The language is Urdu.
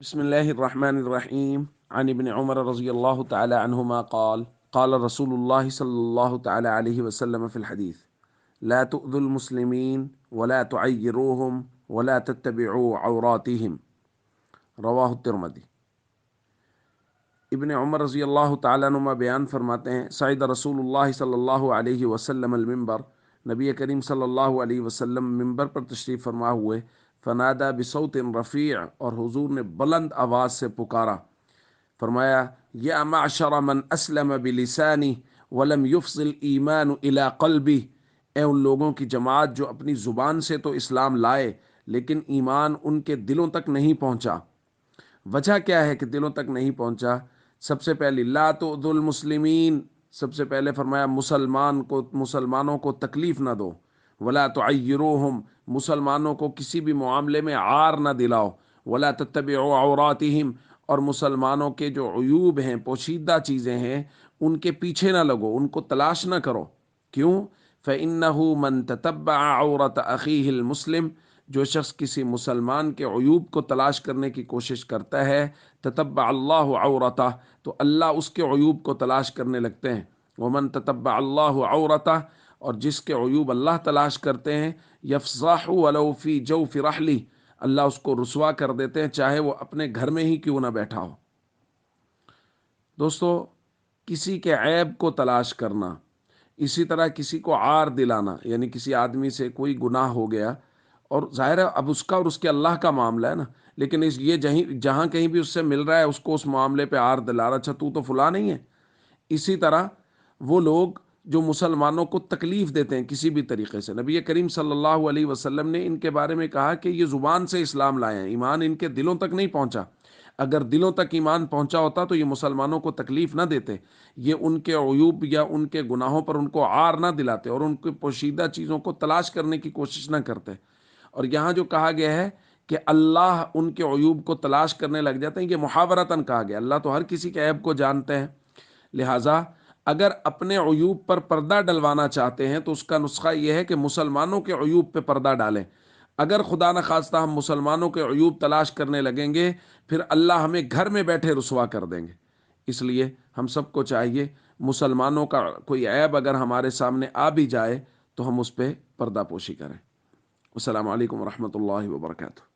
بسم الله الرحمن الرحيم عن ابن عمر رضي الله تعالى عنهما قال قال رسول الله صلى الله تعالى عليه وسلم في الحديث لا تؤذوا المسلمين ولا تعيروهم ولا تتبعوا عوراتهم رواہ الترمذی۔ ابن عمر رضی اللہ تعالیٰ عنہما بیان فرماتے ہیں صعد رسول اللہ صلی اللہ علیہ وسلم المنبر، نبی کریم صلی اللہ علیہ وسلم ممبر پر تشریف فرما ہوئے، فنادا بصوت رفیع، اور حضور نے بلند آواز سے پکارا، فرمایا یا معشر من اسلم بلسانی ولم یفضل ایمان الی قلبی، اے ان لوگوں کی جماعت جو اپنی زبان سے تو اسلام لائے لیکن ایمان ان کے دلوں تک نہیں پہنچا۔ وجہ کیا ہے کہ دلوں تک نہیں پہنچا؟ سب سے پہلی لا تؤذوا المسلمین، سب سے پہلے فرمایا مسلمانوں کو تکلیف نہ دو، ولا تعیروہم، مسلمانوں کو کسی بھی معاملے میں عار نہ دلاؤ، ولا تتبعوا عوراتہم، اور مسلمانوں کے جو عیوب ہیں، پوشیدہ چیزیں ہیں، ان کے پیچھے نہ لگو، ان کو تلاش نہ کرو۔ کیوں؟ فإنہ من تتبع عورت اخیہ المسلم، جو شخص کسی مسلمان کے عیوب کو تلاش کرنے کی کوشش کرتا ہے، تتبع اللہ عورتہ، تو اللہ اس کے عیوب کو تلاش کرنے لگتے ہیں۔ ومن تتبع اللہ عورتہ، اور جس کے عیوب اللہ تلاش کرتے ہیں، یفضح ولو فی جوف رحلی، اللہ اس کو رسوا کر دیتے ہیں چاہے وہ اپنے گھر میں ہی کیوں نہ بیٹھا ہو۔ دوستو، کسی کے عیب کو تلاش کرنا، اسی طرح کسی کو عار دلانا، یعنی کسی آدمی سے کوئی گناہ ہو گیا اور ظاہر ہے اب اس کا اور اس کے اللہ کا معاملہ ہے نا، لیکن یہ جہاں کہیں بھی اس سے مل رہا ہے اس کو اس معاملے پہ عار دلا رہا، اچھا تو فلاں نہیں ہے۔ اسی طرح وہ لوگ جو مسلمانوں کو تکلیف دیتے ہیں کسی بھی طریقے سے، نبی کریم صلی اللہ علیہ وسلم نے ان کے بارے میں کہا کہ یہ زبان سے اسلام لائے ہیں، ایمان ان کے دلوں تک نہیں پہنچا۔ اگر دلوں تک ایمان پہنچا ہوتا تو یہ مسلمانوں کو تکلیف نہ دیتے، یہ ان کے عیوب یا ان کے گناہوں پر ان کو عار نہ دلاتے اور ان کی پوشیدہ چیزوں کو تلاش کرنے کی کوشش نہ کرتے۔ اور یہاں جو کہا گیا ہے کہ اللہ ان کے عیوب کو تلاش کرنے لگ جاتے ہیں، یہ محاورتاً کہا گیا، اللہ تو ہر کسی کے عیب کو جانتے ہیں، لہٰذا اگر اپنے عیوب پر پردہ ڈلوانا چاہتے ہیں تو اس کا نسخہ یہ ہے کہ مسلمانوں کے عیوب پہ پردہ ڈالیں۔ اگر خدا نخواستہ ہم مسلمانوں کے عیوب تلاش کرنے لگیں گے، پھر اللہ ہمیں گھر میں بیٹھے رسوا کر دیں گے۔ اس لیے ہم سب کو چاہیے مسلمانوں کا کوئی عیب اگر ہمارے سامنے آ بھی جائے تو ہم اس پہ پردہ پوشی کریں۔ السلام علیکم ورحمۃ اللہ وبرکاتہ۔